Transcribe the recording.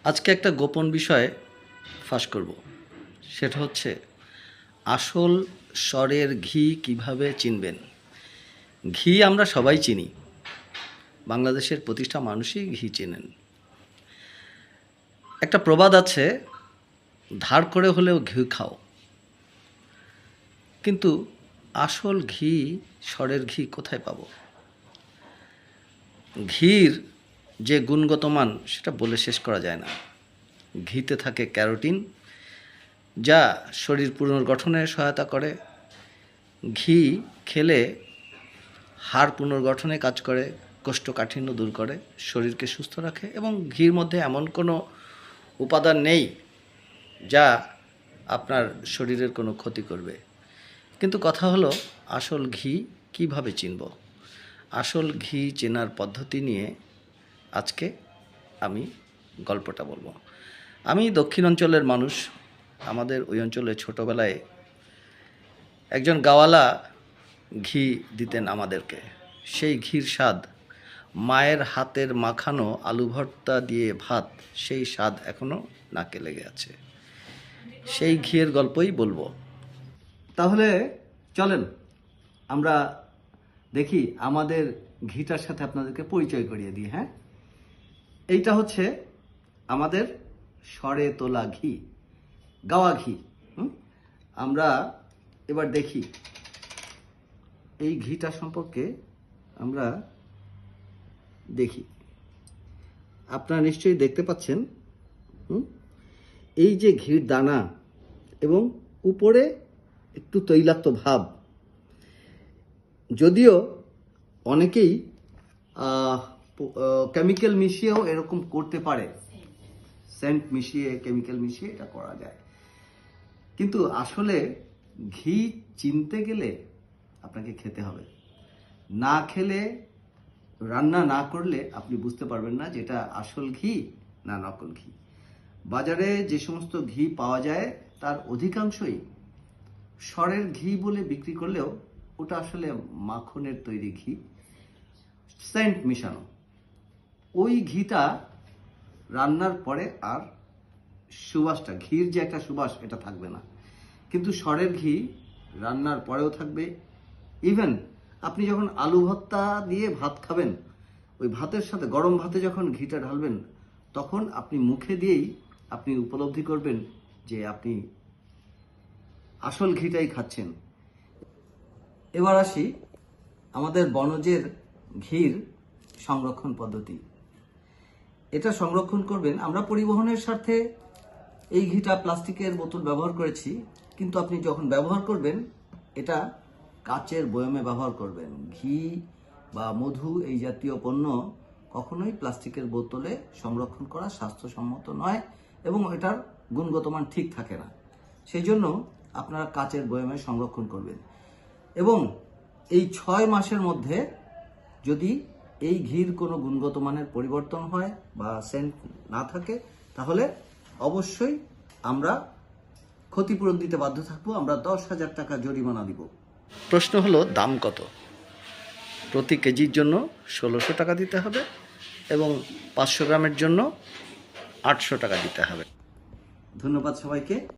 আজকে একটা গোপন বিষয় ফাঁস করব। সেটা হচ্ছে আসল স্বরের ঘি কিভাবে চিনবেন। ঘি আমরা সবাই চিনি, বাংলাদেশের প্রতিটা মানুষই ঘি চেনেন। একটা প্রবাদ আছে, ধার করে হলেও ঘি খাও। কিন্তু আসল ঘি, স্বরের ঘি কোথায় পাবো? ঘির যে গুণগত মান সেটা বলে শেষ করা যায় না। ঘিতে থাকে ক্যারোটিন, যা শরীর পুনর্গঠনে সহায়তা করে। ঘি খেলে হাড় পুনর্গঠনে কাজ করে, কোষ্ঠকাঠিন্য দূর করে, শরীরকে সুস্থ রাখে এবং ঘির মধ্যে এমন কোনো উপাদান নেই যা আপনার শরীরের কোনো ক্ষতি করবে। কিন্তু কথা হলো, আসল ঘি কিভাবে চিনব? আসল ঘি চেনার পদ্ধতি নিয়ে আজকে আমি গল্পটা বলবো। আমি দক্ষিণ অঞ্চলের মানুষ। আমাদের ওই অঞ্চলে ছোটোবেলায় একজন গাওয়ালা ঘি দিতেন আমাদেরকে। সেই ঘির স্বাদ, মায়ের হাতের মাখানো আলু ভর্তা দিয়ে ভাত, সেই স্বাদ এখনও নাকে লেগে আছে। সেই ঘিয়ের গল্পই বলবো। তাহলে চলেন আমরা দেখি আমাদের ঘিটার সাথে আপনাদেরকে পরিচয় করিয়ে দিই। হ্যাঁ, এইটা হচ্ছে আমাদের সরে তোলা ঘি, গাওয়া ঘি। আমরা এবার দেখি এই ঘিটা সম্পর্কে। আমরা দেখি, আপনারা নিশ্চয়ই দেখতে পাচ্ছেন এই যে ঘির দানা এবং উপরে একটু তৈলাক্ত ভাব। যদিও অনেকেই কেমিক্যাল মিশিয়েও এরকম করতে পারে, সেন্ট মিশিয়ে, কেমিক্যাল মিশিয়ে এটা করা যায়। কিন্তু আসলে ঘি চিনতে গেলে আপনাকে খেতে হবে। না খেলে, রান্না না করলে আপনি বুঝতে পারবেন না যে এটা আসল ঘি না নকল ঘি। বাজারে যে সমস্ত ঘি পাওয়া যায় তার অধিকাংশই স্বরের ঘি বলে বিক্রি করলেও ওটা আসলে মাখনের তৈরি ঘি, সেন্ট মিশানো। ওই ঘিটা রান্নার পরে আর সুবাসটা, ঘির যে একটা সুবাস, এটা থাকবে না। কিন্তু স্বরের ঘি রান্নার পরেও থাকবে। ইভেন আপনি যখন আলু ভর্তা দিয়ে ভাত খাবেন, ওই ভাতের সাথে গরম ভাতে যখন ঘিটা ঢালবেন, তখন আপনি মুখে দিয়েই আপনি উপলব্ধি করবেন যে আপনি আসল ঘিটাই খাচ্ছেন। এবার আসি আমাদের বনজের ঘির সংরক্ষণ পদ্ধতি। এটা সংরক্ষণ করবেন, আমরা পরিবহনের স্বার্থে এই ঘিটা প্লাস্টিকের বোতল ব্যবহার করেছি, কিন্তু আপনি যখন ব্যবহার করবেন এটা কাচের বয়মে ব্যবহার করবেন। ঘি বা মধু এই জাতীয় পণ্য কখনোই প্লাস্টিকের বোতলে সংরক্ষণ করা স্বাস্থ্যসম্মত নয় এবং এটার গুণগত মান ঠিক থাকে না। সেই জন্য আপনারা কাচের বয়মে সংরক্ষণ করবেন। এবং এই 6 মাসের মধ্যে যদি এই ঘির কোনো গুণগত মানের পরিবর্তন হয় বা সেন্ট না থাকে, তাহলে অবশ্যই আমরা ক্ষতিপূরণ দিতে বাধ্য থাকবো। আমরা 10,000 টাকা জরিমানা দিব। প্রশ্ন হলো, দাম কত? প্রতি কেজির জন্য 1600 টাকা দিতে হবে এবং 500 গ্রামের জন্য 800 টাকা দিতে হবে। ধন্যবাদ সবাইকে।